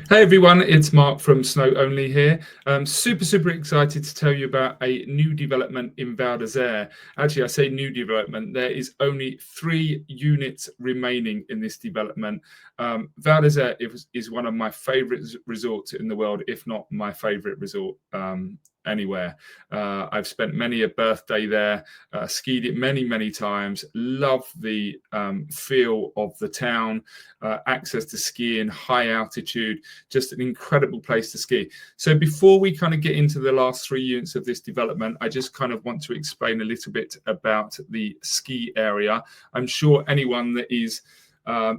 Hey everyone, it's Mark from SnowOnly here. Super excited to tell you about a new development in Val d'Isere. Actually, I say new development. There is only 3 units remaining in this development. Val d'Isere is one of my favorite resorts in the world, if not my favorite resort anywhere. I've spent many a birthday there, skied it many times, love the feel of the town, access to skiing, high altitude, just an incredible place to ski. So before we kind of get into the last 3 units of this development, I just kind of want to explain a little bit about the ski area. I'm sure anyone that is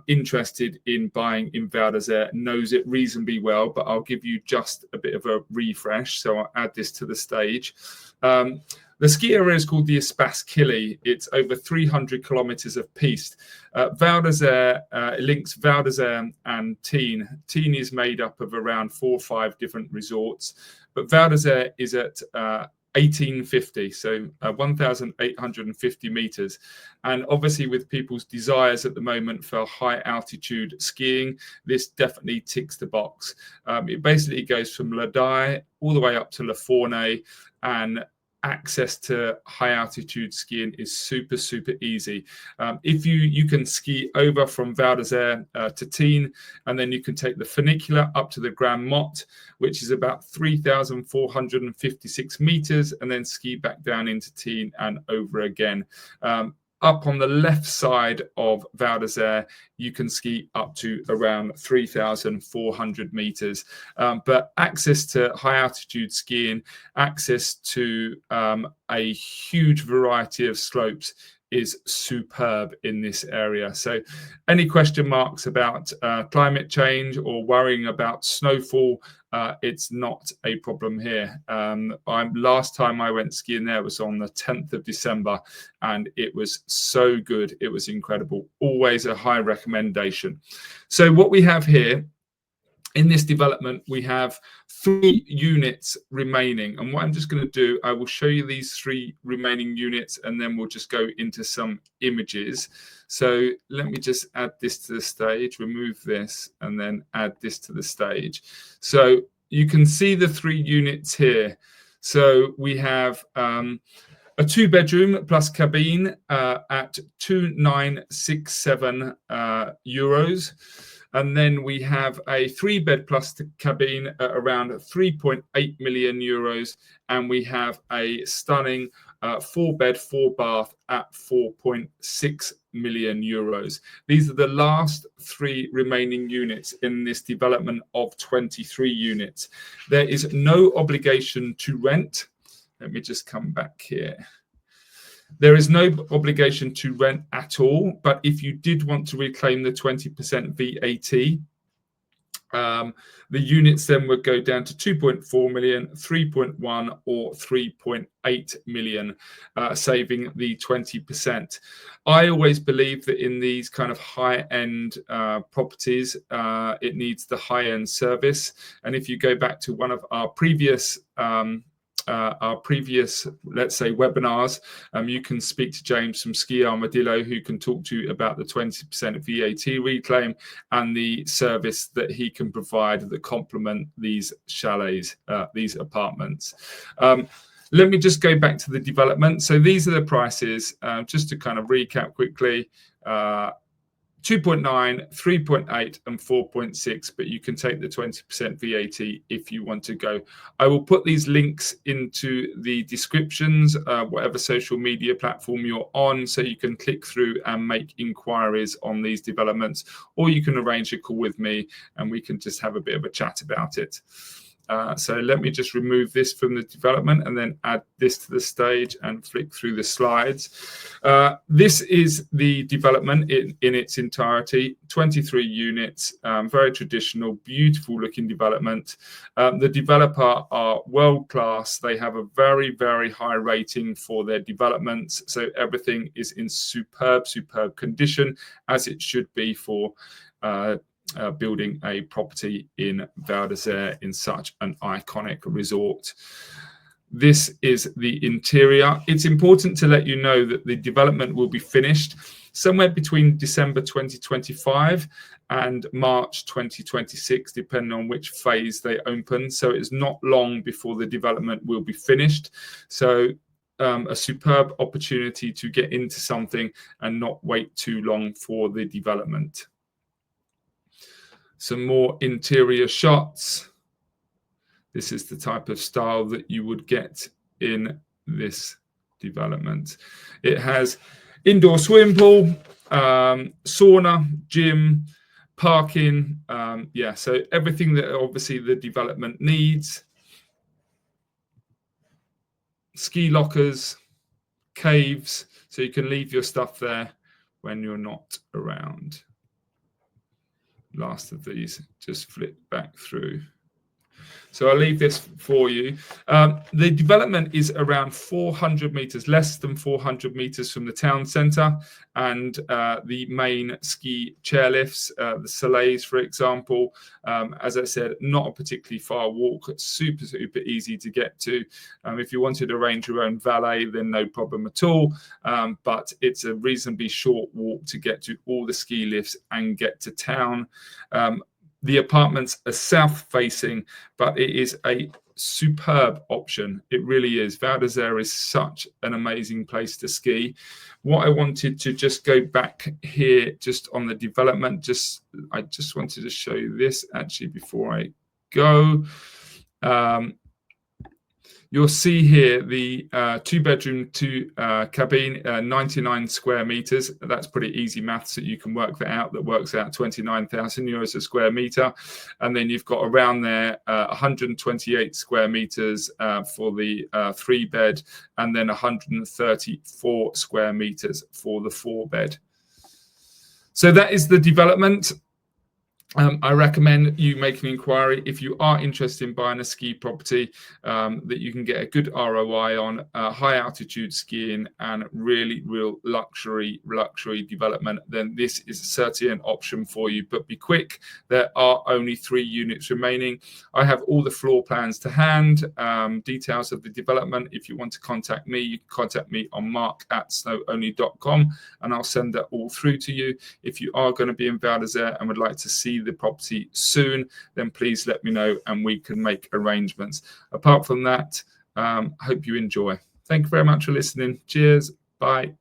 interested in buying in Val d'Isere knows it reasonably well, but I'll give you just a bit of a refresh. So I'll add this to the stage. The ski area is called the Espace Killy. It's over 300 kilometers of piste. Val d'Isere links Val d'Isere and Tignes. Tignes is made up of around 4 or 5 different resorts, but Val d'Isere is at 1850, so 1,850 meters. And obviously with people's desires at the moment for high altitude skiing, this definitely ticks the box. It basically goes from La Daille all the way up to La Fournaise, and access to high altitude skiing is super easy. If you can ski over from Val d'Isere to Tignes, and then you can take the funicular up to the Grand Motte, which is about 3,456 meters, and then ski back down into Tignes and over again. Up on the left side of Val d'Isere, you can ski up to around 3,400 meters. But access to high altitude skiing, access to a huge variety of slopes is superb in this area. So any question marks about climate change or worrying about snowfall, it's not a problem here. Last time I went skiing there was on the 10th of December, and it was so good. It was incredible. Always a high recommendation. So what we have here in this development, we have 3 units remaining. And what I'm just going to do, I will show you these 3 remaining units, and then we'll just go into some images. So let me just add this to the stage, remove this, and then add this to the stage. So you can see the 3 units here. So we have a 2-bedroom plus cabine at 2,967 euros. And then we have a 3-bed plus cabine at around 3.8 million euros. And we have a stunning 4-bed, 4-bath at 4.6 million euros. These are the last 3 remaining units in this development of 23 units. There is no obligation to rent. Let me just come back here. There is no obligation to rent at all, but if you did want to reclaim the 20% VAT, the units then would go down to 2.4 million, 3.1 or 3.8 million, saving the 20%. I always believe that in these kind of high-end properties, it needs the high-end service. And if you go back to one of our previous let's say, webinars, you can speak to James from Ski Armadillo, who can talk to you about the 20% VAT reclaim and the service that he can provide that complement these chalets, these apartments. Let me just go back to the development. So these are the prices, just to kind of recap quickly. 2.9, 3.8 and 4.6, but you can take the 20% VAT if you want to go. I will put these links into the descriptions, whatever social media platform you're on, so you can click through and make inquiries on these developments, or you can arrange a call with me and we can just have a bit of a chat about it. So let me just remove this from the development and then add this to the stage and flick through the slides. This is the development in its entirety, 23 units, very traditional, beautiful looking development. The developer are world class. They have a very high rating for their developments. So everything is in superb condition, as it should be for building a property in Val d'Isere in such an iconic resort. This is the interior. It's important to let you know that the development will be finished somewhere between December 2025 and March 2026, depending on which phase they open. So it's not long before the development will be finished. So a superb opportunity to get into something and not wait too long for the development. Some more interior shots. This is the type of style that you would get in this development. It has indoor swimming pool, sauna, gym, parking. Yeah, so everything that obviously the development needs. Ski lockers, caves, so you can leave your stuff there when you're not around. Last of these, just flip back through. So I'll leave this for you. The development is around 400 meters, less than 400 meters from the town centre, and the main ski chairlifts, the cellars, for example. As I said, not a particularly far walk, super easy to get to. If you wanted to arrange your own valet, then no problem at all. But it's a reasonably short walk to get to all the ski lifts and get to town. The apartments are south-facing, but it is a superb option. It really is. Val d'Isère is such an amazing place to ski. What I wanted to just go back here, just on the development, I just wanted to show you this actually before I go. You'll see here the 2-bedroom, 2-cabin, 99 square meters. That's pretty easy maths that you can work that out. That works out 29,000 euros a square meter. And then you've got around there 128 square meters for the 3-bed, and then 134 square meters for the 4-bed. So that is the development. I recommend you make an inquiry if you are interested in buying a ski property that you can get a good ROI on, high altitude skiing and really real luxury development. Then this is certainly an option for you, but be quick. There are only 3 units remaining. I have all the floor plans to hand, details of the development. If you want to contact me, you can contact me on mark@snowonly.com and I'll send that all through to you. If you are going to be in Val d'Isère and would like to see the property soon, then please let me know and we can make arrangements. Apart from that, hope you enjoy. Thank you very much for listening. Cheers. Bye.